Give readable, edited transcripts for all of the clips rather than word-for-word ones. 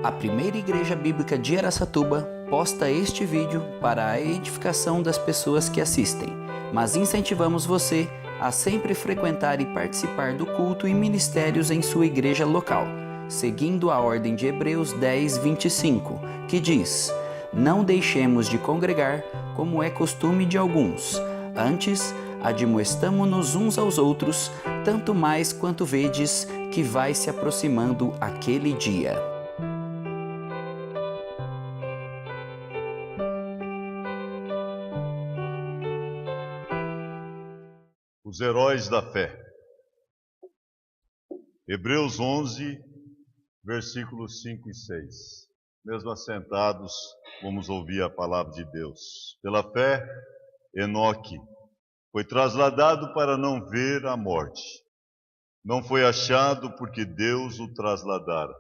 A primeira igreja bíblica de Araçatuba posta este vídeo para a edificação das pessoas que assistem, mas incentivamos você a sempre frequentar e participar do culto e ministérios em sua igreja local, seguindo a ordem de Hebreus 10, 25, que diz: "Não deixemos de congregar, como é costume de alguns. Antes, admoestamo-nos uns aos outros, tanto mais quanto vedes que vai se aproximando aquele dia." Os heróis da fé. Hebreus 11, versículos 5 e 6. Mesmo assentados, vamos ouvir a palavra de Deus. Pela fé, Enoque foi trasladado para não ver a morte. Não foi achado porque Deus o trasladara.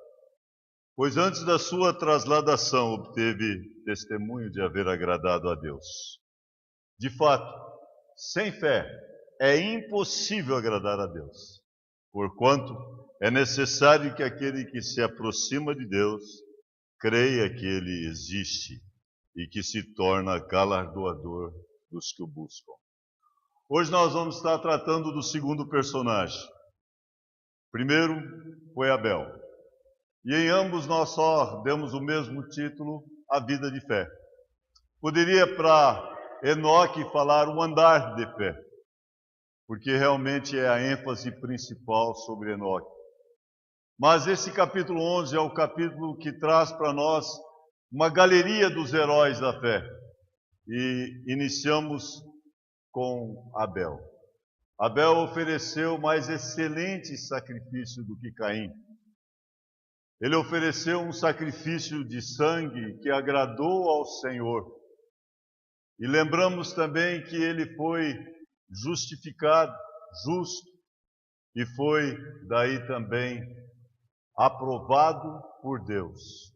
Pois antes da sua trasladação obteve testemunho de haver agradado a Deus. De fato, sem fé é impossível agradar a Deus, porquanto é necessário que aquele que se aproxima de Deus creia que Ele existe e que se torna galardoador dos que o buscam. Hoje nós vamos estar tratando do segundo personagem. Primeiro foi Abel. E em ambos nós só demos o mesmo título, a vida de fé. Poderia para Enoque falar o andar de fé, porque realmente é a ênfase principal sobre Enoque. Mas esse capítulo 11 é o capítulo que traz para nós uma galeria dos heróis da fé. E iniciamos com Abel. Abel ofereceu mais excelente sacrifício do que Caim. Ele ofereceu um sacrifício de sangue que agradou ao Senhor. E lembramos também que ele foi justificado, justo, e foi daí também aprovado por Deus.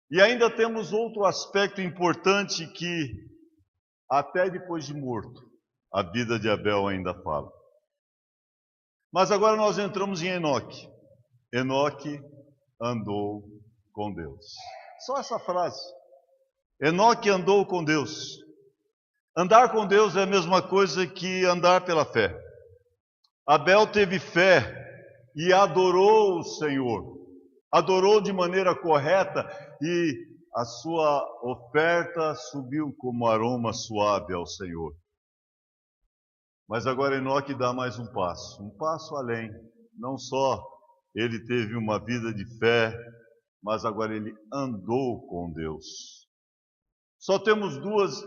E ainda temos outro aspecto importante que, até depois de morto, a vida de Abel ainda fala. Mas agora nós entramos em Enoque. Enoque andou com Deus. Só essa frase. Enoque andou com Deus. Andar com Deus é a mesma coisa que andar pela fé. Abel teve fé e adorou o Senhor. Adorou de maneira correta e a sua oferta subiu como aroma suave ao Senhor. Mas agora Enoque dá mais um passo além. Não só ele teve uma vida de fé, mas agora ele andou com Deus. Só temos duas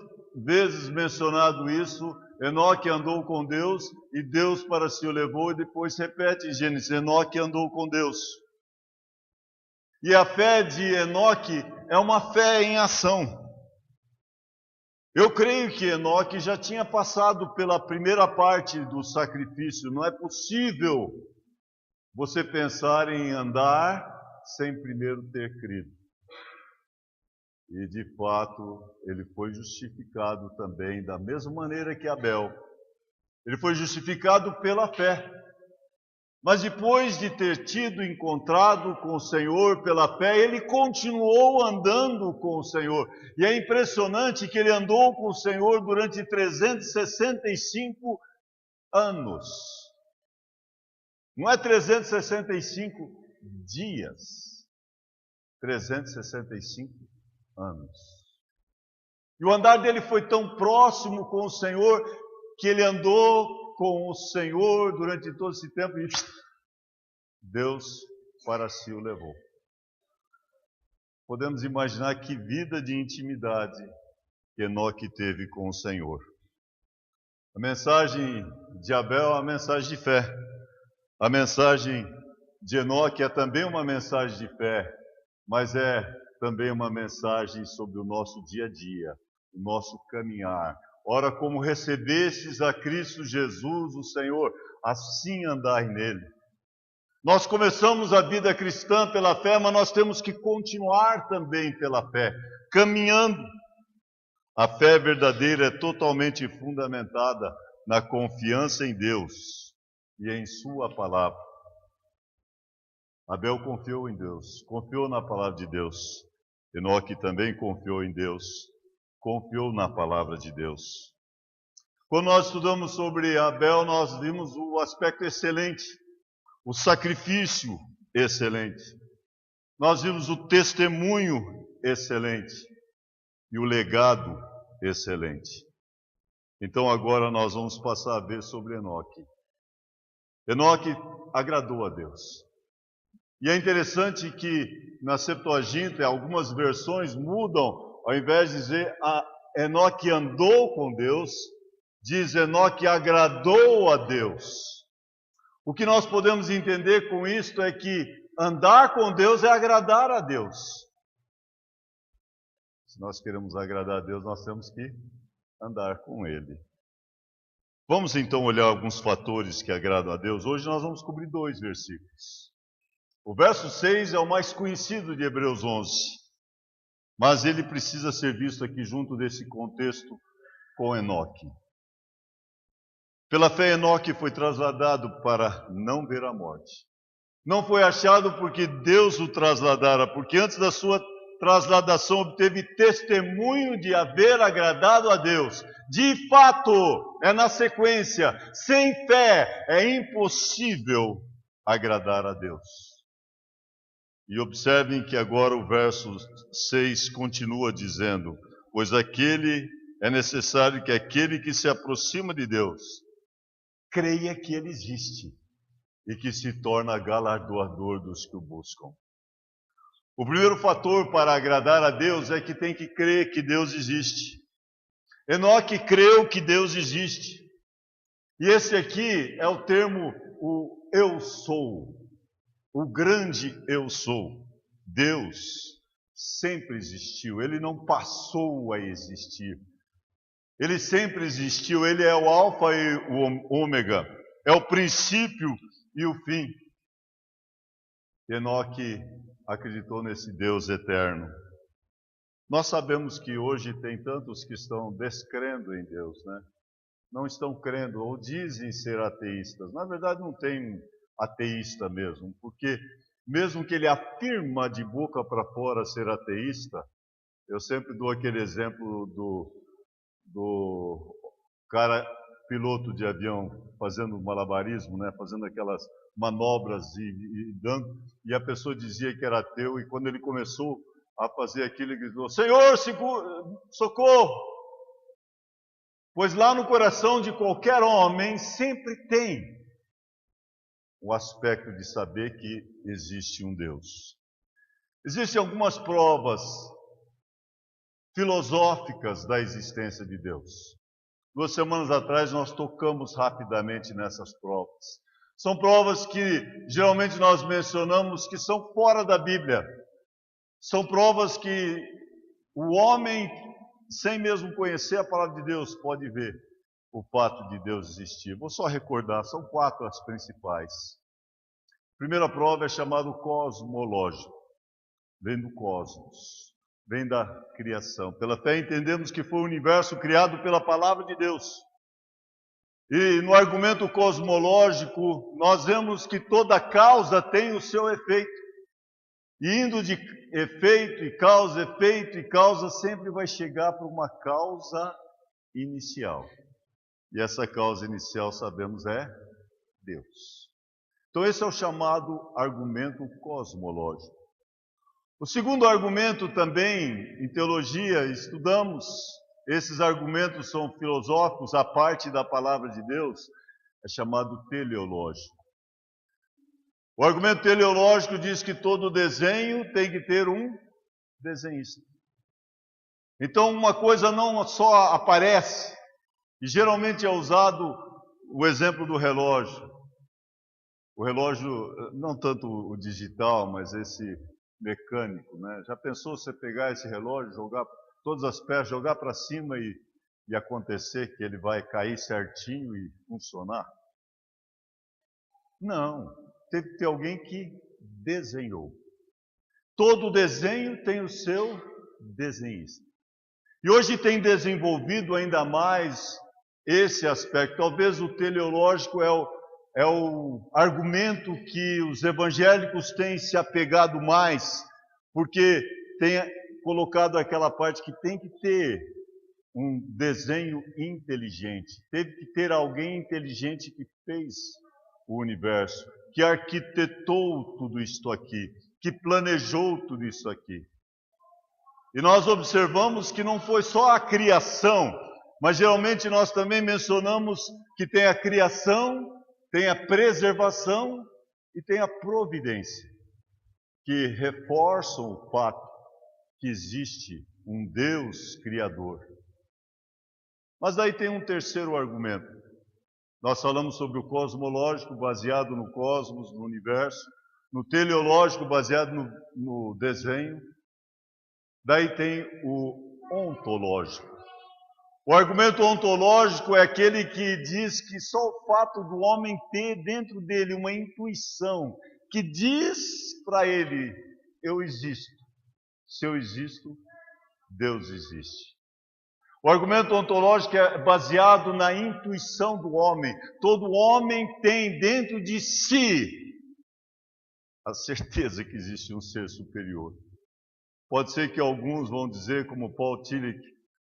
vezes mencionado isso. Enoque andou com Deus e Deus para si o levou, e depois repete em Gênesis: Enoque andou com Deus. E a fé de Enoque é uma fé em ação. Eu creio que Enoque já tinha passado pela primeira parte do sacrifício. Não é possível você pensar em andar sem primeiro ter crido. E de fato, ele foi justificado também da mesma maneira que Abel. Ele foi justificado pela fé. Mas depois de ter tido encontrado com o Senhor pela fé, ele continuou andando com o Senhor. E é impressionante que ele andou com o Senhor durante 365 anos. Não é 365 dias, 365 anos. E o andar dele foi tão próximo com o Senhor que ele andou com o Senhor durante todo esse tempo e Deus para si o levou. Podemos imaginar que vida de intimidade que Enoque teve com o Senhor. A mensagem de Abel é uma mensagem de fé. A mensagem de Enoque é também uma mensagem de fé, mas é também uma mensagem sobre o nosso dia a dia, o nosso caminhar. Ora, como recebestes a Cristo Jesus, o Senhor, assim andai nele. Nós começamos a vida cristã pela fé, mas nós temos que continuar também pela fé, caminhando. A fé verdadeira é totalmente fundamentada na confiança em Deus e em Sua palavra. Abel confiou em Deus, confiou na palavra de Deus. Enoque também confiou em Deus, confiou na palavra de Deus. Quando nós estudamos sobre Abel, nós vimos o aspecto excelente, o sacrifício excelente. Nós vimos o testemunho excelente e o legado excelente. Então agora nós vamos passar a ver sobre Enoque. Enoque agradou a Deus. E é interessante que na Septuaginta, algumas versões mudam, ao invés de dizer Enoque andou com Deus, diz Enoque agradou a Deus. O que nós podemos entender com isto é que andar com Deus é agradar a Deus. Se nós queremos agradar a Deus, nós temos que andar com Ele. Vamos então olhar alguns fatores que agradam a Deus. Hoje nós vamos cobrir 2 versículos. O verso 6 é o mais conhecido de Hebreus 11, mas ele precisa ser visto aqui junto desse contexto com Enoque. Pela fé, Enoque foi trasladado para não ver a morte. Não foi achado porque Deus o trasladara, porque antes da sua trasladação obteve testemunho de haver agradado a Deus. De fato, é na sequência, sem fé é impossível agradar a Deus. E observem que agora o verso 6 continua dizendo: pois é necessário que aquele que se aproxima de Deus creia que Ele existe e que se torna galardoador dos que o buscam. O primeiro fator para agradar a Deus é que tem que crer que Deus existe. Enoque creu que Deus existe. E esse aqui é o termo, o eu sou. O grande eu sou. Deus sempre existiu, Ele não passou a existir. Ele sempre existiu, Ele é o alfa e o ômega, é o princípio e o fim. Enoque acreditou nesse Deus eterno. Nós sabemos que hoje tem tantos que estão descrendo em Deus, né? Não estão crendo ou dizem ser ateístas. Na verdade não tem ateísta mesmo, porque mesmo que ele afirma de boca para fora ser ateísta, eu sempre dou aquele exemplo do cara piloto de avião fazendo malabarismo, né, fazendo aquelas manobras e dando, e a pessoa dizia que era ateu, e quando ele começou a fazer aquilo, ele gritou: Senhor, socorro! Pois lá no coração de qualquer homem sempre tem o aspecto de saber que existe um Deus. Existem algumas provas filosóficas da existência de Deus. 2 semanas atrás nós tocamos rapidamente nessas provas. São provas que geralmente nós mencionamos que são fora da Bíblia. São provas que o homem, sem mesmo conhecer a palavra de Deus, pode ver o fato de Deus existir. Vou só recordar, são 4 as principais. A primeira prova é chamada cosmológico. Vem do cosmos, vem da criação. Pela fé entendemos que foi o universo criado pela palavra de Deus. E no argumento cosmológico, nós vemos que toda causa tem o seu efeito. E indo de efeito e causa, sempre vai chegar para uma causa inicial. E essa causa inicial, sabemos, é Deus. Então esse é o chamado argumento cosmológico. O segundo argumento também, em teologia, estudamos, esses argumentos são filosóficos, a parte da palavra de Deus, é chamado teleológico. O argumento teleológico diz que todo desenho tem que ter um desenhista. Então uma coisa não só aparece, e geralmente é usado o exemplo do relógio. O relógio, não tanto o digital, mas esse mecânico, né? Já pensou você pegar esse relógio, jogar todas as peças, jogar para cima e acontecer que ele vai cair certinho e funcionar? Não, teve que ter alguém que desenhou. Todo desenho tem o seu desenhista. E hoje tem desenvolvido ainda mais esse aspecto. Talvez o teleológico é é o argumento que os evangélicos têm se apegado mais, porque tem colocado aquela parte que tem que ter um desenho inteligente. Teve que ter alguém inteligente que fez o universo, que arquitetou tudo isto aqui, que planejou tudo isso aqui. E nós observamos que não foi só a criação, mas geralmente nós também mencionamos que tem a criação, tem a preservação e tem a providência, que reforçam o fato que existe um Deus criador. Mas daí tem um terceiro argumento. Nós falamos sobre o cosmológico, baseado no cosmos, no universo, no teleológico, baseado no desenho. Daí tem o ontológico. O argumento ontológico é aquele que diz que só o fato do homem ter dentro dele uma intuição que diz para ele: eu existo. Se eu existo, Deus existe. O argumento ontológico é baseado na intuição do homem. Todo homem tem dentro de si a certeza que existe um ser superior. Pode ser que alguns vão dizer, como Paul Tillich,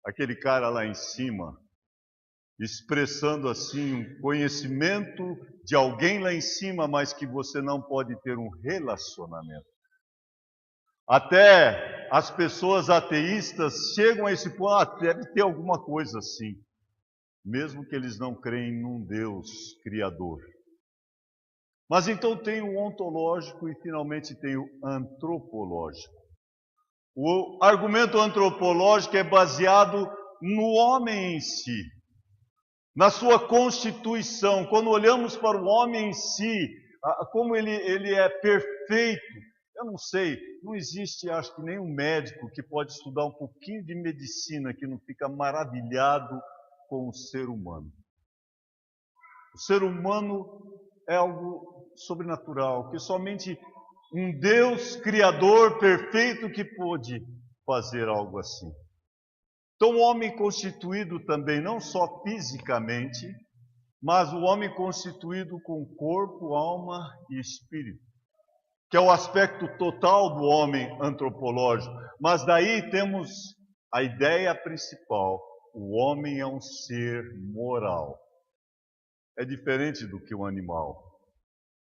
aquele cara lá em cima, expressando assim um conhecimento de alguém lá em cima, mas que você não pode ter um relacionamento. Até as pessoas ateístas chegam a esse ponto, deve ter alguma coisa assim, mesmo que eles não creem num Deus criador. Mas então tem o ontológico e finalmente tem o antropológico. O argumento antropológico é baseado no homem em si, na sua constituição. Quando olhamos para o homem em si, como ele é perfeito, eu não sei, não existe, acho que nenhum médico que pode estudar um pouquinho de medicina que não fica maravilhado com o ser humano. O ser humano é algo sobrenatural, que somente um Deus criador perfeito que pôde fazer algo assim. Então o homem constituído também, não só fisicamente, mas o homem constituído com corpo, alma e espírito, que é o aspecto total do homem antropológico. Mas daí temos a ideia principal: o homem é um ser moral. É diferente do que um animal.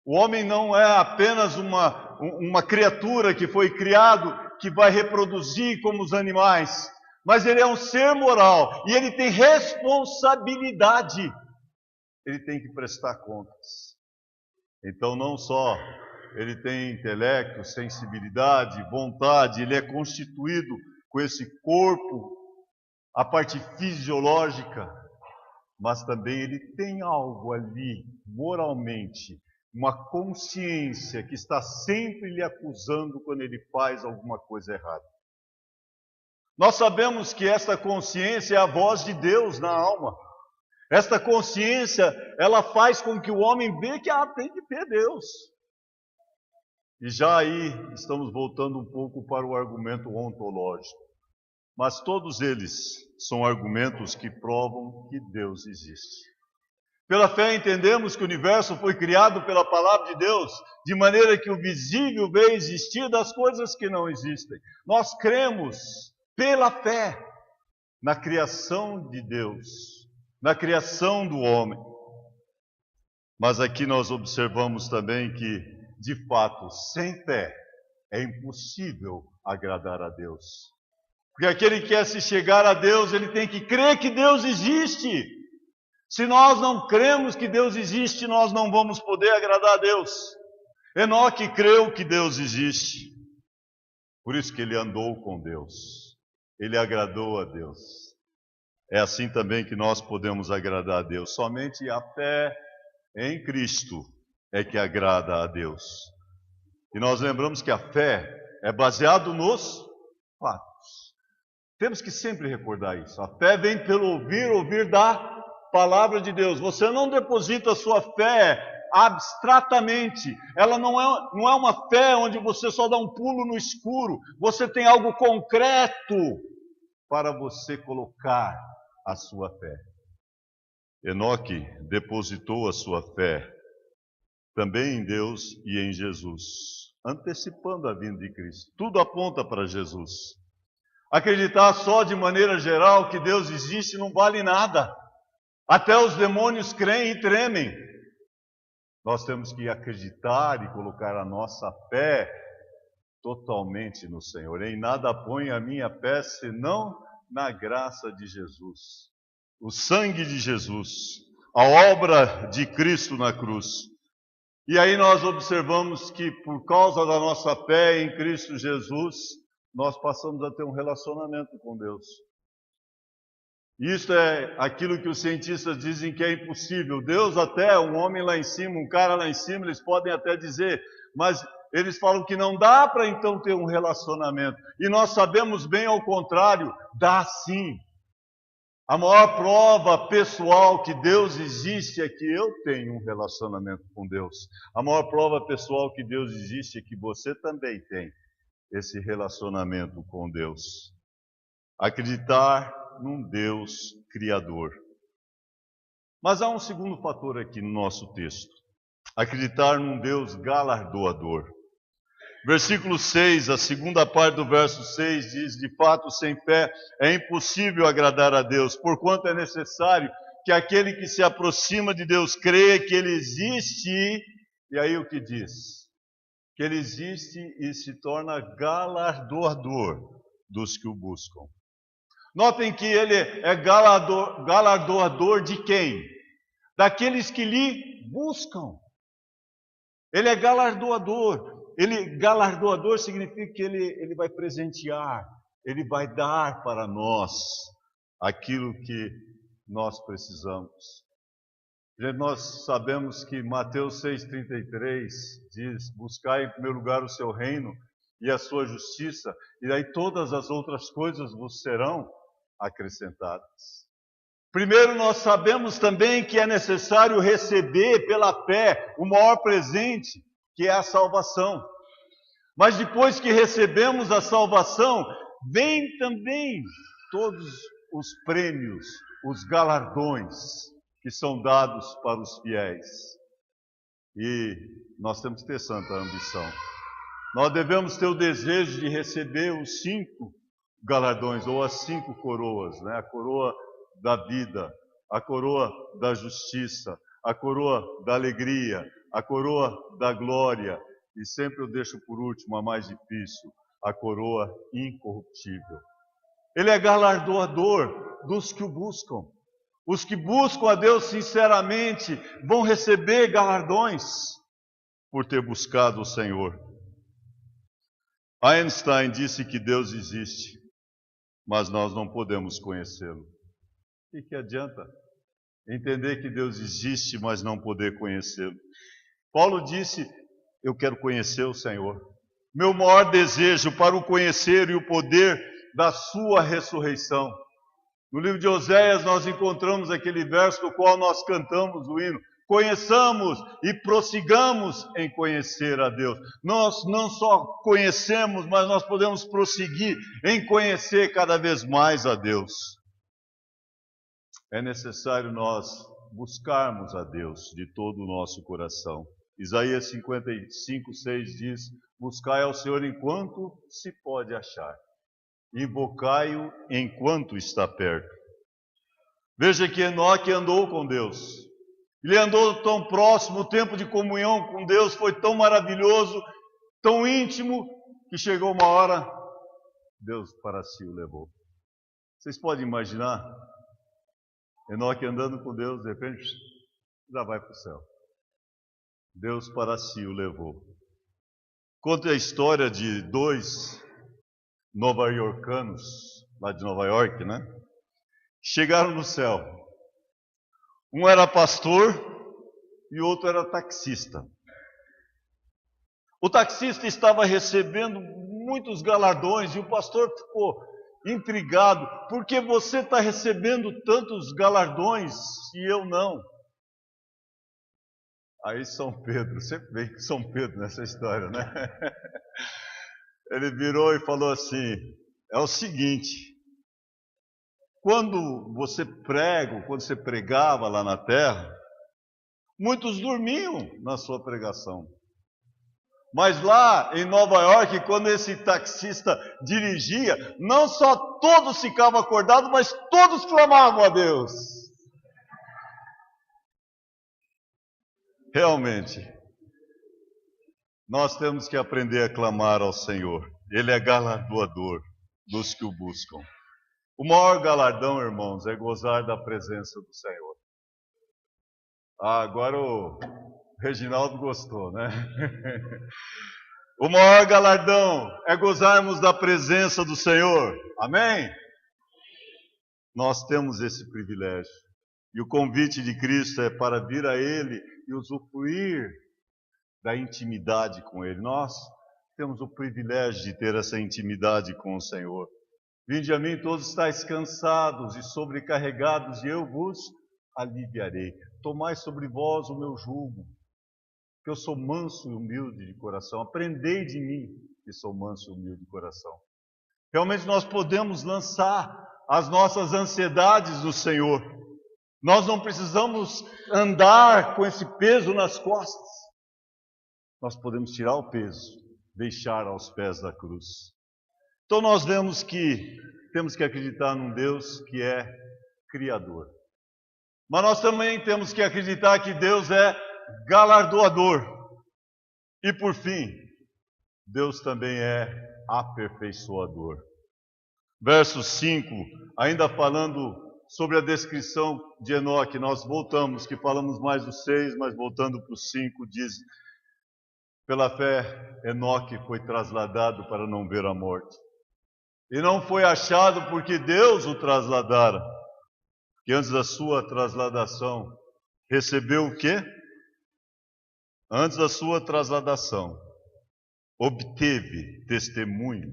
O homem não é apenas uma criatura que foi criado, que vai reproduzir como os animais, mas ele é um ser moral e ele tem responsabilidade. Ele tem que prestar contas. Então não só ele tem intelecto, sensibilidade, vontade, ele é constituído com esse corpo, a parte fisiológica, mas também ele tem algo ali, moralmente, uma consciência que está sempre lhe acusando quando ele faz alguma coisa errada. Nós sabemos que esta consciência é a voz de Deus na alma. Esta consciência, ela faz com que o homem veja que tem que ter Deus. E já aí estamos voltando um pouco para o argumento ontológico. Mas todos eles são argumentos que provam que Deus existe. Pela fé entendemos que o universo foi criado pela palavra de Deus, de maneira que o visível veio existir das coisas que não existem. Nós cremos pela fé na criação de Deus, na criação do homem. Mas aqui nós observamos também que, de fato, sem fé é impossível agradar a Deus. Porque aquele que quer se chegar a Deus, ele tem que crer que Deus existe. Se nós não cremos que Deus existe, nós não vamos poder agradar a Deus. Enoque creu que Deus existe. Por isso que ele andou com Deus. Ele agradou a Deus. É assim também que nós podemos agradar a Deus. Somente a fé em Cristo é que agrada a Deus. E nós lembramos que a fé é baseada nos fatos. Temos que sempre recordar isso. A fé vem pelo ouvir da palavra de Deus. Você não deposita a sua fé abstratamente. Ela não é uma fé onde você só dá um pulo no escuro. Você tem algo concreto para você colocar a sua fé. Enoque depositou a sua fé também em Deus e em Jesus, antecipando a vinda de Cristo. Tudo aponta para Jesus. Acreditar só de maneira geral que Deus existe não vale nada. Até os demônios creem e tremem. Nós temos que acreditar e colocar a nossa fé totalmente no Senhor. Em nada ponho a minha fé senão na graça de Jesus. O sangue de Jesus, a obra de Cristo na cruz. E aí nós observamos que por causa da nossa fé em Cristo Jesus, nós passamos a ter um relacionamento com Deus. Isso é aquilo que os cientistas dizem que é impossível. Deus até, um homem lá em cima, um cara lá em cima, eles podem até dizer, mas eles falam que não dá para então ter um relacionamento. E nós sabemos bem ao contrário, dá sim. A maior prova pessoal que Deus existe é que eu tenho um relacionamento com Deus. A maior prova pessoal que Deus existe é que você também tem esse relacionamento com Deus. Acreditar num Deus criador. Mas há um segundo fator aqui no nosso texto. Acreditar num Deus galardoador. Versículo 6, a segunda parte do verso 6 diz: de fato, sem fé é impossível agradar a Deus, porquanto é necessário que aquele que se aproxima de Deus creia que Ele existe. E aí o que diz? Que Ele existe e se torna galardoador dos que o buscam. Notem que Ele é galardoador de quem? Daqueles que lhe buscam. Ele é galardoador. Galardoador significa que ele vai presentear, ele vai dar para nós aquilo que nós precisamos. Nós sabemos que Mateus 6,33 diz: buscai em primeiro lugar o seu reino e a sua justiça, e daí todas as outras coisas vos serão acrescentadas. Primeiro, nós sabemos também que é necessário receber pela fé o maior presente, que é a salvação. Mas depois que recebemos a salvação, vem também todos os prêmios, os galardões que são dados para os fiéis. E nós temos que ter santa ambição. Nós devemos ter o desejo de receber os 5 galardões, ou as 5 coroas, né? A coroa da vida, a coroa da justiça, a coroa da alegria, a coroa da glória, e sempre eu deixo por último a mais difícil, a coroa incorruptível. Ele é galardoador dos que o buscam. Os que buscam a Deus sinceramente vão receber galardões por ter buscado o Senhor. Einstein disse que Deus existe, mas nós não podemos conhecê-lo. O que adianta entender que Deus existe, mas não poder conhecê-lo? Paulo disse: eu quero conhecer o Senhor. Meu maior desejo para o conhecer e o poder da sua ressurreição. No livro de Oséias nós encontramos aquele verso do qual nós cantamos o hino: conheçamos e prossigamos em conhecer a Deus. Nós não só conhecemos, mas nós podemos prosseguir em conhecer cada vez mais a Deus. É necessário nós buscarmos a Deus de todo o nosso coração. Isaías 55:6 diz: buscai ao Senhor enquanto se pode achar, invocai-o enquanto está perto. Veja que Enoque andou com Deus. Ele andou tão próximo, o tempo de comunhão com Deus foi tão maravilhoso, tão íntimo, que chegou uma hora, Deus para si o levou. Vocês podem imaginar? Enoque andando com Deus, de repente, já vai para o céu. Deus para si o levou. Conta a história de 2 nova-iorcanos, lá de Nova York, né? Chegaram no céu. Um era pastor e o outro era taxista. O taxista estava recebendo muitos galardões e o pastor ficou intrigado. Por que você está recebendo tantos galardões e eu não? Aí São Pedro, sempre vem São Pedro nessa história, né? Ele virou e falou assim: é o seguinte, quando você pregava lá na terra, Muitos dormiam na sua pregação. Mas lá em Nova York, quando esse taxista dirigia, não só todos ficavam acordados, mas todos clamavam a Deus. Realmente, nós temos que aprender a clamar ao Senhor. Ele é galardoador dos que o buscam. O maior galardão, irmãos, é gozar da presença do Senhor. Agora o Reginaldo gostou, né? O maior galardão é gozarmos da presença do Senhor. Amém? Nós temos esse privilégio. E o convite de Cristo é para vir a Ele e usufruir da intimidade com Ele. Nós temos o privilégio de ter essa intimidade com o Senhor. Vinde a mim todos estáis cansados e sobrecarregados, e eu vos aliviarei. Tomai sobre vós o meu jugo, que eu sou manso e humilde de coração. Aprendei de mim, que sou manso e humilde de coração. Realmente nós podemos lançar as nossas ansiedades no Senhor. Nós não precisamos andar com esse peso nas costas. Nós podemos tirar o peso, deixar aos pés da cruz. Então nós vemos que temos que acreditar num Deus que é Criador. Mas nós também temos que acreditar que Deus é galardoador. E por fim, Deus também é aperfeiçoador. Verso 5, ainda falando sobre a descrição de Enoque, nós voltamos, que falamos mais do 6, mas voltando para o 5, diz: pela fé, Enoque foi trasladado para não ver a morte. E não foi achado porque Deus o trasladara. Que antes da sua trasladação, recebeu o quê? Antes da sua trasladação, obteve testemunho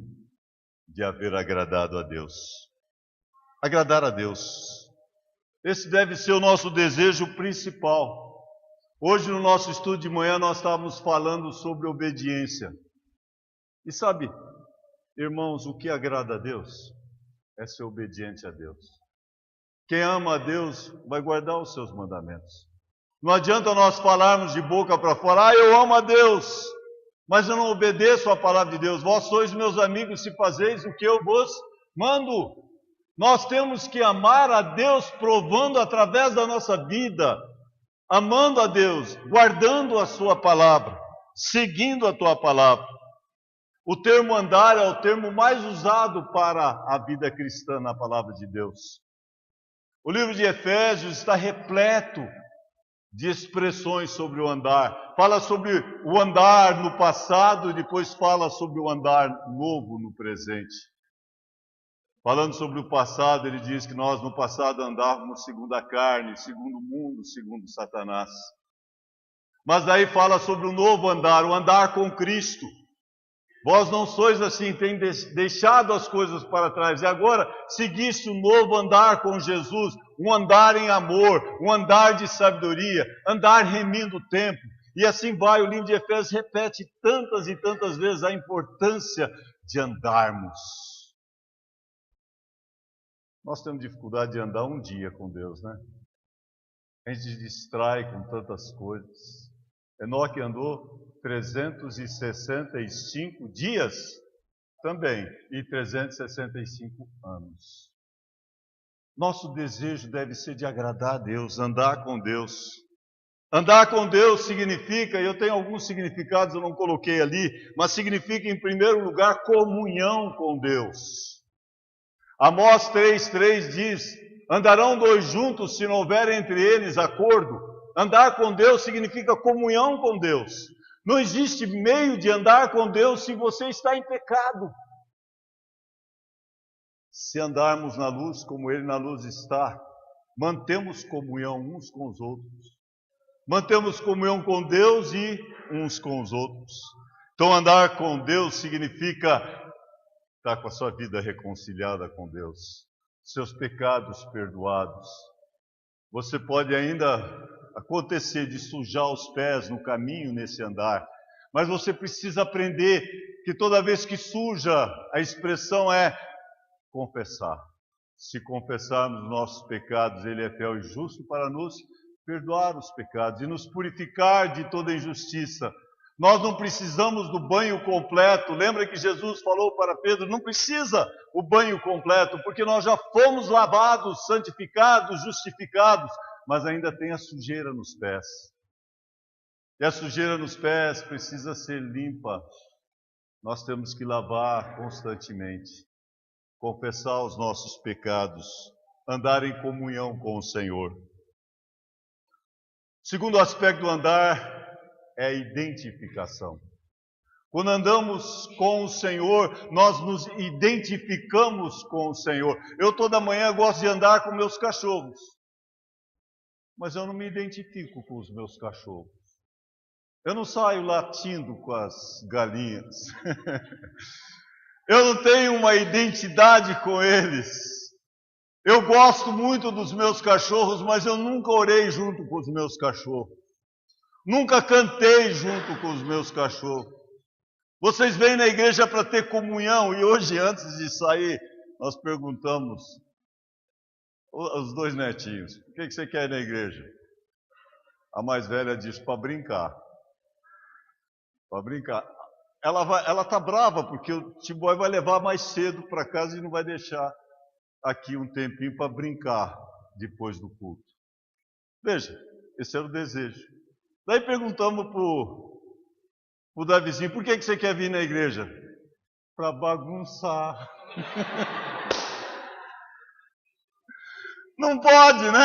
de haver agradado a Deus. Agradar a Deus. Esse deve ser o nosso desejo principal. Hoje no nosso estudo de manhã nós estávamos falando sobre obediência. E sabe, irmãos, o que agrada a Deus é ser obediente a Deus. Quem ama a Deus vai guardar os seus mandamentos. Não adianta nós falarmos de boca para fora: eu amo a Deus, mas eu não obedeço a palavra de Deus. Vós sois meus amigos se fazeis o que eu vos mando. Nós temos que amar a Deus provando através da nossa vida, amando a Deus, guardando a sua palavra, seguindo a tua palavra. O termo andar é o termo mais usado para a vida cristã na palavra de Deus. O livro de Efésios está repleto de expressões sobre o andar. Fala sobre o andar no passado e depois fala sobre o andar novo no presente. Falando sobre o passado, ele diz que nós no passado andávamos segundo a carne, segundo o mundo, segundo Satanás. Mas daí fala sobre o novo andar, o andar com Cristo. Vós não sois assim, tem deixado as coisas para trás. E agora seguiste um novo andar com Jesus, um andar em amor, um andar de sabedoria, andar remindo o tempo. E assim vai, o livro de Efésios repete tantas e tantas vezes a importância de andarmos. Nós temos dificuldade de andar um dia com Deus, né? A gente se distrai com tantas coisas. Enoque andou 365 dias também e 365 anos. Nosso desejo deve ser de agradar a Deus, andar com Deus. Andar com Deus significa, eu tenho alguns significados, eu não coloquei ali, mas significa em primeiro lugar comunhão com Deus. Amós 3:3 diz: andarão dois juntos se não houver entre eles acordo. Andar com Deus significa comunhão com Deus. Não existe meio de andar com Deus se você está em pecado. Se andarmos na luz como Ele na luz está, mantemos comunhão uns com os outros. Mantemos comunhão com Deus e uns com os outros. Então andar com Deus significa estar com a sua vida reconciliada com Deus, seus pecados perdoados. Você pode ainda acontecer de sujar os pés no caminho nesse andar, mas você precisa aprender que toda vez que suja, a expressão é confessar. Se confessarmos nossos pecados, Ele é fiel e justo para nos perdoar os pecados e nos purificar de toda injustiça. Nós não precisamos do banho completo. Lembra que Jesus falou para Pedro, não precisa o banho completo, porque nós já fomos lavados, santificados, justificados, mas ainda tem a sujeira nos pés. E a sujeira nos pés precisa ser limpa. Nós temos que lavar constantemente, confessar os nossos pecados, andar em comunhão com o Senhor. Segundo aspecto do andar é a identificação. Quando andamos com o Senhor, nós nos identificamos com o Senhor. Eu toda manhã gosto de andar com meus cachorros, mas eu não me identifico com os meus cachorros. Eu não saio latindo com as galinhas. Eu não tenho uma identidade com eles. Eu gosto muito dos meus cachorros, mas eu nunca orei junto com os meus cachorros. Nunca cantei junto com os meus cachorros. Vocês vêm na igreja para ter comunhão, e hoje, antes de sair, nós perguntamos aos 2 netinhos, o que você quer ir na igreja? A mais velha disse, para brincar. Para brincar. Ela está brava, porque o Tiboy vai levar mais cedo para casa e não vai deixar aqui um tempinho para brincar depois do culto. Veja, esse era o desejo. Daí perguntamos para o Davizinho, por que você quer vir na igreja? Para bagunçar. Não pode, né?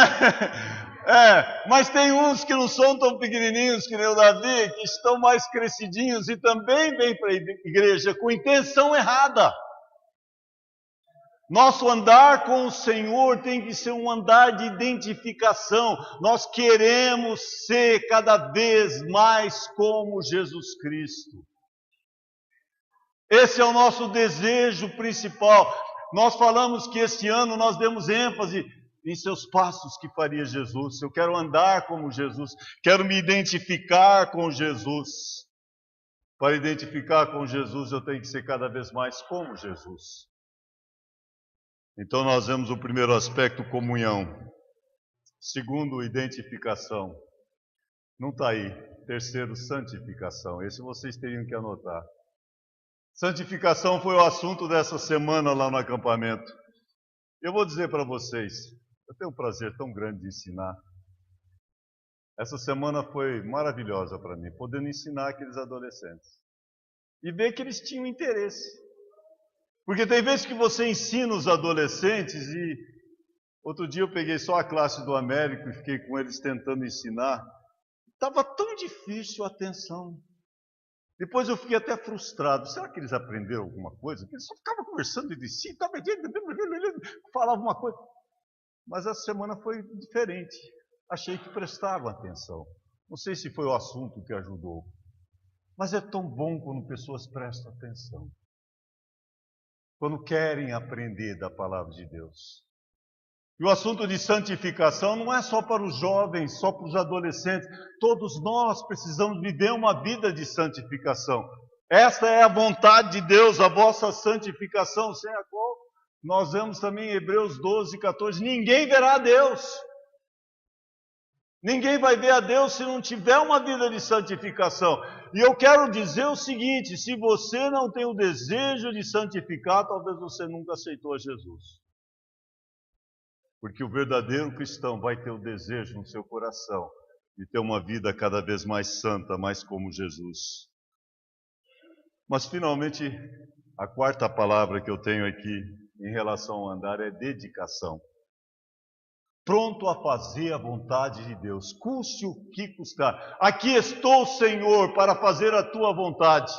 Mas tem uns que não são tão pequenininhos que nem o Davi, que estão mais crescidinhos e também vêm para a igreja com intenção errada. Nosso andar com o Senhor tem que ser um andar de identificação. Nós queremos ser cada vez mais como Jesus Cristo. Esse é o nosso desejo principal. Nós falamos que este ano nós demos ênfase em seus passos que faria Jesus. Eu quero andar como Jesus, quero me identificar com Jesus. Para identificar com Jesus, eu tenho que ser cada vez mais como Jesus. Então nós vemos o primeiro aspecto, comunhão. Segundo, identificação. Não está aí. Terceiro, santificação. Esse vocês teriam que anotar. Santificação foi o assunto dessa semana lá no acampamento. Eu vou dizer para vocês, eu tenho um prazer tão grande de ensinar. Essa semana foi maravilhosa para mim, podendo ensinar aqueles adolescentes. E ver que eles tinham interesse. Porque tem vezes que você ensina os adolescentes e... Outro dia eu peguei só a classe do Américo e fiquei com eles tentando ensinar. Estava tão difícil a atenção. Depois eu fiquei até frustrado. Será que eles aprenderam alguma coisa? Porque eles só ficavam conversando de si, falavam uma coisa. Mas essa semana foi diferente. Achei que prestavam atenção. Não sei se foi o assunto que ajudou. Mas é tão bom quando pessoas prestam atenção. Quando querem aprender da palavra de Deus. E o assunto de santificação não é só para os jovens, só para os adolescentes. Todos nós precisamos viver uma vida de santificação. Esta é a vontade de Deus, a vossa santificação, sem a qual nós vemos também em Hebreus 12, 14. Ninguém verá a Deus. Ninguém vai ver a Deus se não tiver uma vida de santificação. E eu quero dizer o seguinte, se você não tem o desejo de santificar, talvez você nunca aceitou a Jesus. Porque o verdadeiro cristão vai ter o desejo no seu coração de ter uma vida cada vez mais santa, mais como Jesus. Mas finalmente, a quarta palavra que eu tenho aqui em relação ao andar é dedicação. Pronto a fazer a vontade de Deus, custe o que custar. Aqui estou, Senhor, para fazer a tua vontade.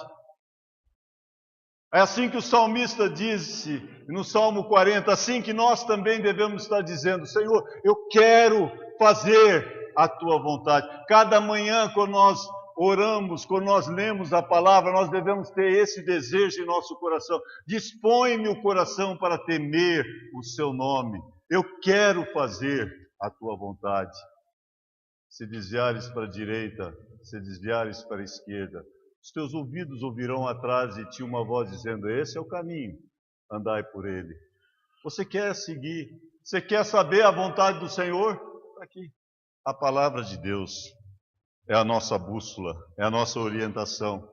É assim que o salmista disse no Salmo 40, assim que nós também devemos estar dizendo, Senhor, eu quero fazer a tua vontade. Cada manhã, quando nós oramos, quando nós lemos a palavra, nós devemos ter esse desejo em nosso coração. Dispõe-me o coração para temer o seu nome. Eu quero fazer a tua vontade. Se desviares para a direita, se desviares para a esquerda, os teus ouvidos ouvirão atrás de ti uma voz dizendo, esse é o caminho, andai por ele. Você quer seguir? Você quer saber a vontade do Senhor? Está aqui. A palavra de Deus é a nossa bússola, é a nossa orientação.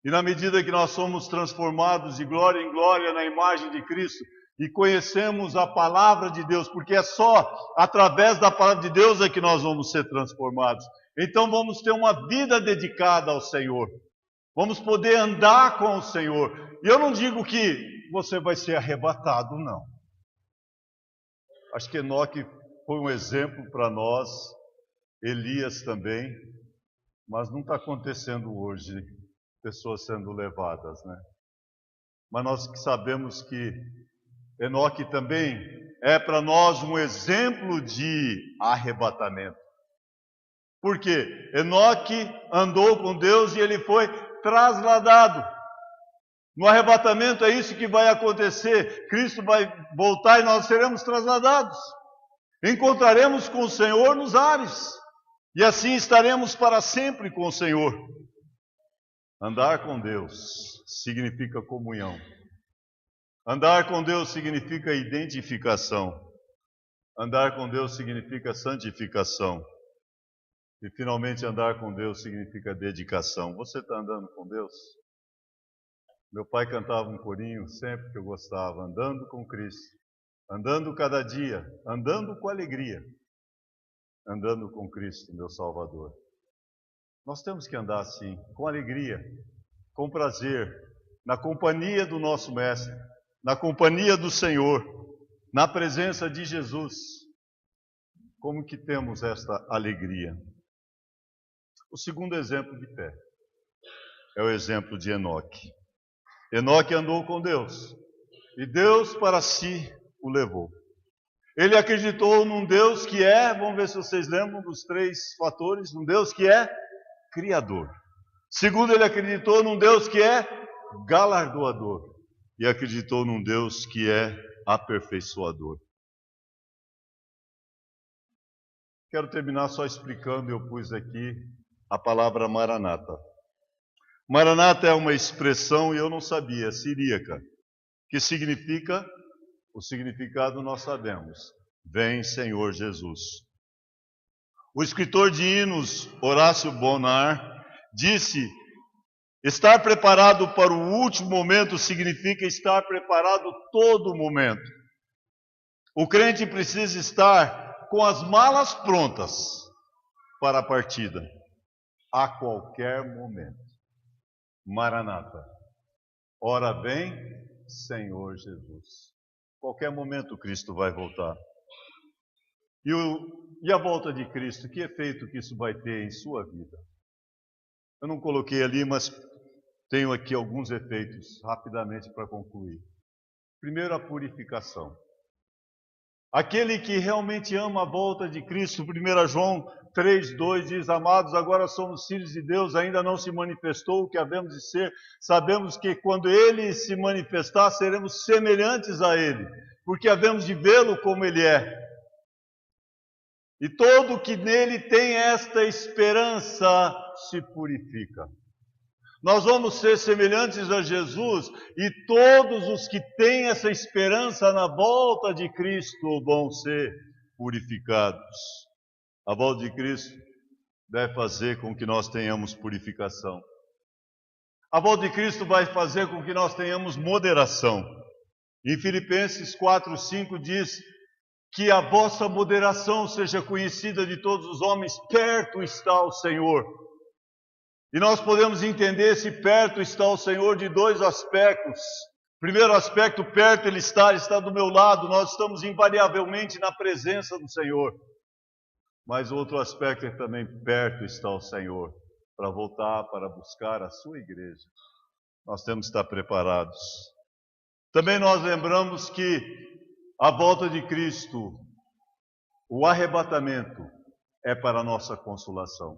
E na medida que nós somos transformados de glória em glória na imagem de Cristo e conhecemos a palavra de Deus, porque é só através da palavra de Deus é que nós vamos ser transformados. Então vamos ter uma vida dedicada ao Senhor. Vamos poder andar com o Senhor. E eu não digo que você vai ser arrebatado, não. Acho que Enoque foi um exemplo para nós, Elias também, mas não está acontecendo hoje, pessoas sendo levadas, né? Mas nós que sabemos que Enoque também é para nós um exemplo de arrebatamento. Por quê? Enoque andou com Deus e ele foi trasladado. No arrebatamento é isso que vai acontecer. Cristo vai voltar e nós seremos trasladados. Encontraremos com o Senhor nos ares. E assim estaremos para sempre com o Senhor. Andar com Deus significa comunhão. Andar com Deus significa identificação. Andar com Deus significa santificação. E finalmente andar com Deus significa dedicação. Você está andando com Deus? Meu pai cantava um corinho sempre que eu gostava, andando com Cristo, andando cada dia, andando com alegria, andando com Cristo, meu Salvador. Nós temos que andar assim, com alegria, com prazer, na companhia do nosso Mestre, na companhia do Senhor, na presença de Jesus. Como que temos esta alegria? O segundo exemplo de fé é o exemplo de Enoque. Enoque andou com Deus e Deus para si o levou. Ele acreditou num Deus que é, vamos ver se vocês lembram dos 3 fatores, um Deus que é criador. Segundo, ele acreditou num Deus que é galardoador. E acreditou num Deus que é aperfeiçoador. Quero terminar só explicando, eu pus aqui a palavra Maranata. Maranata é uma expressão, e eu não sabia, siríaca, que significa, o significado nós sabemos, vem Senhor Jesus. O escritor de hinos, Horácio Bonar, disse, estar preparado para o último momento significa estar preparado todo momento. O crente precisa estar com as malas prontas para a partida, a qualquer momento. Maranata, ora vem, Senhor Jesus. Qualquer momento Cristo vai voltar. E a volta de Cristo, que efeito que isso vai ter em sua vida? Eu não coloquei ali, mas tenho aqui alguns efeitos, rapidamente para concluir. Primeiro, a purificação. Aquele que realmente ama a volta de Cristo, 1 João 3,2 diz, amados, agora somos filhos de Deus, ainda não se manifestou o que havemos de ser. Sabemos que quando Ele se manifestar, seremos semelhantes a Ele, porque havemos de vê-lo como Ele é. E todo que nele tem esta esperança se purifica. Nós vamos ser semelhantes a Jesus e todos os que têm essa esperança na volta de Cristo vão ser purificados. A volta de Cristo deve fazer com que nós tenhamos purificação. A volta de Cristo vai fazer com que nós tenhamos moderação. Em Filipenses 4:5 diz que a vossa moderação seja conhecida de todos os homens, perto está o Senhor. E nós podemos entender se perto está o Senhor de 2 aspectos. Primeiro aspecto, perto Ele está do meu lado, nós estamos invariavelmente na presença do Senhor. Mas outro aspecto é também perto está o Senhor, para voltar, para buscar a sua igreja. Nós temos que estar preparados. Também nós lembramos que a volta de Cristo, o arrebatamento, é para a nossa consolação.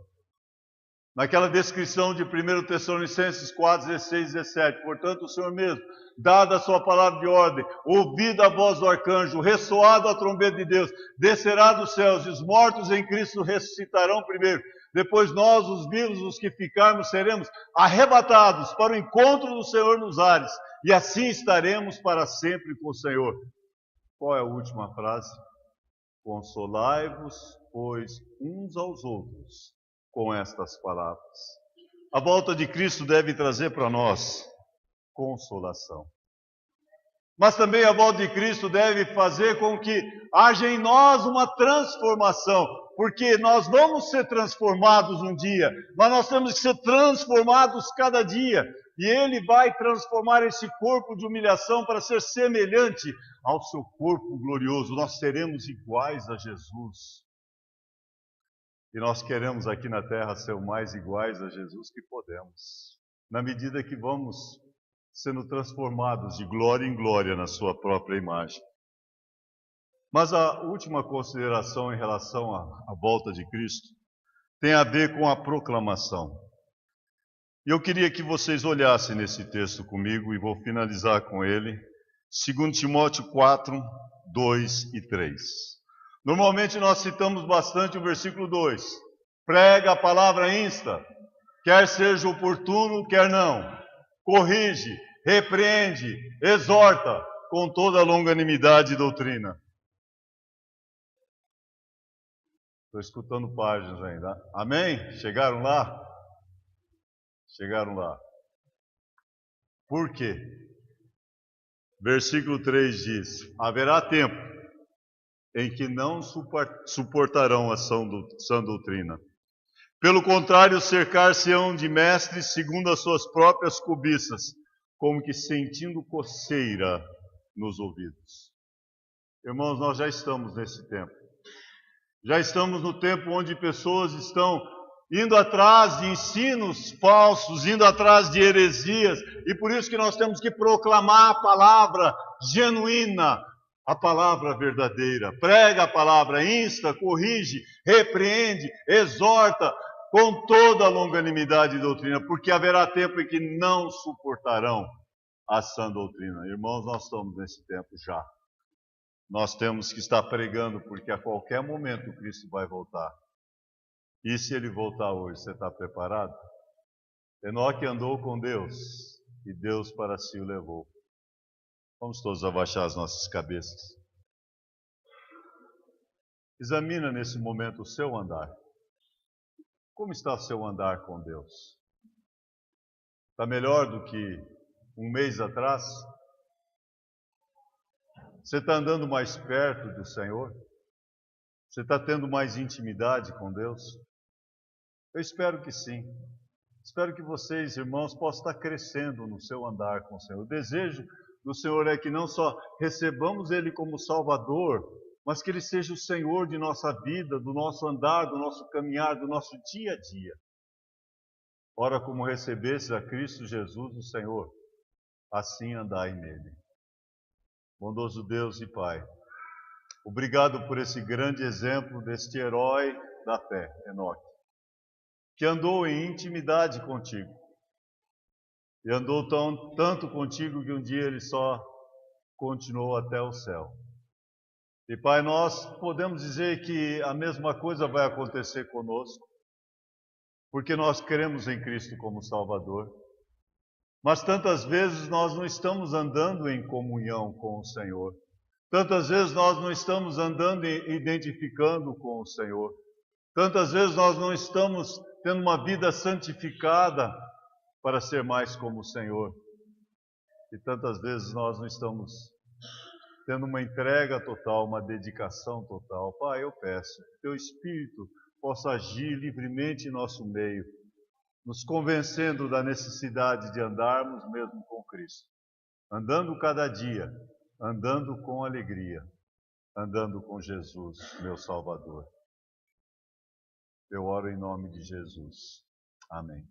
Naquela descrição de 1 Tessalonicenses 4, 16 e 17, portanto o Senhor mesmo, dada a sua palavra de ordem, ouvida a voz do arcanjo, ressoado a trombeta de Deus, descerá dos céus, e os mortos em Cristo ressuscitarão primeiro. Depois nós, os vivos, os que ficarmos, seremos arrebatados para o encontro do Senhor nos ares, e assim estaremos para sempre com o Senhor. Qual é a última frase? Consolai-vos pois, uns aos outros com estas palavras. A volta de Cristo deve trazer para nós consolação. Mas também a volta de Cristo deve fazer com que haja em nós uma transformação, porque nós vamos ser transformados um dia, mas nós temos que ser transformados cada dia. E Ele vai transformar esse corpo de humilhação para ser semelhante ao seu corpo glorioso. Nós seremos iguais a Jesus. E nós queremos aqui na terra ser o mais iguais a Jesus que podemos, na medida que vamos sendo transformados de glória em glória na sua própria imagem. Mas a última consideração em relação à volta de Cristo tem a ver com a proclamação. E eu queria que vocês olhassem nesse texto comigo e vou finalizar com ele, 2 Timóteo 4, 2 e 3. Normalmente nós citamos bastante o versículo 2. Prega a palavra, insta, quer seja oportuno, quer não. Corrige, repreende, exorta com toda a longanimidade e doutrina. Estou escutando páginas ainda. Amém? Chegaram lá? Chegaram lá. Por quê? Versículo 3 diz: haverá tempo em que não suportarão a sã doutrina. Pelo contrário, cercar-se-ão de mestres segundo as suas próprias cobiças, como que sentindo coceira nos ouvidos. Irmãos, nós já estamos nesse tempo. Já estamos no tempo onde pessoas estão indo atrás de ensinos falsos, indo atrás de heresias, e por isso que nós temos que proclamar a palavra genuína, a palavra verdadeira. Prega a palavra, insta, corrige, repreende, exorta com toda a longanimidade e doutrina, porque haverá tempo em que não suportarão a sã doutrina. Irmãos, nós estamos nesse tempo já. Nós temos que estar pregando, porque a qualquer momento Cristo vai voltar. E se Ele voltar hoje, você está preparado? Enoque andou com Deus, e Deus para si o levou. Vamos todos abaixar as nossas cabeças. Examina nesse momento o seu andar. Como está o seu andar com Deus? Está melhor do que um mês atrás? Você está andando mais perto do Senhor? Você está tendo mais intimidade com Deus? Eu espero que sim. Espero que vocês, irmãos, possam estar crescendo no seu andar com o Senhor. O desejo do Senhor é que não só recebamos Ele como Salvador, mas que Ele seja o Senhor de nossa vida, do nosso andar, do nosso caminhar, do nosso dia a dia. Ora, como recebestes a Cristo Jesus, o Senhor, assim andai nele. Bondoso Deus e Pai, obrigado por esse grande exemplo deste herói da fé, Enoque, que andou em intimidade contigo. E andou tanto contigo que um dia ele só continuou até o céu. E Pai, nós podemos dizer que a mesma coisa vai acontecer conosco, porque nós cremos em Cristo como Salvador. Mas tantas vezes nós não estamos andando em comunhão com o Senhor. Tantas vezes nós não estamos andando e identificando com o Senhor. Tantas vezes nós não estamos tendo uma vida santificada para ser mais como o Senhor. E tantas vezes nós não estamos tendo uma entrega total, uma dedicação total. Pai, eu peço que Teu Espírito possa agir livremente em nosso meio, nos convencendo da necessidade de andarmos mesmo com Cristo. Andando cada dia, andando com alegria, andando com Jesus, meu Salvador. Eu oro em nome de Jesus. Amém.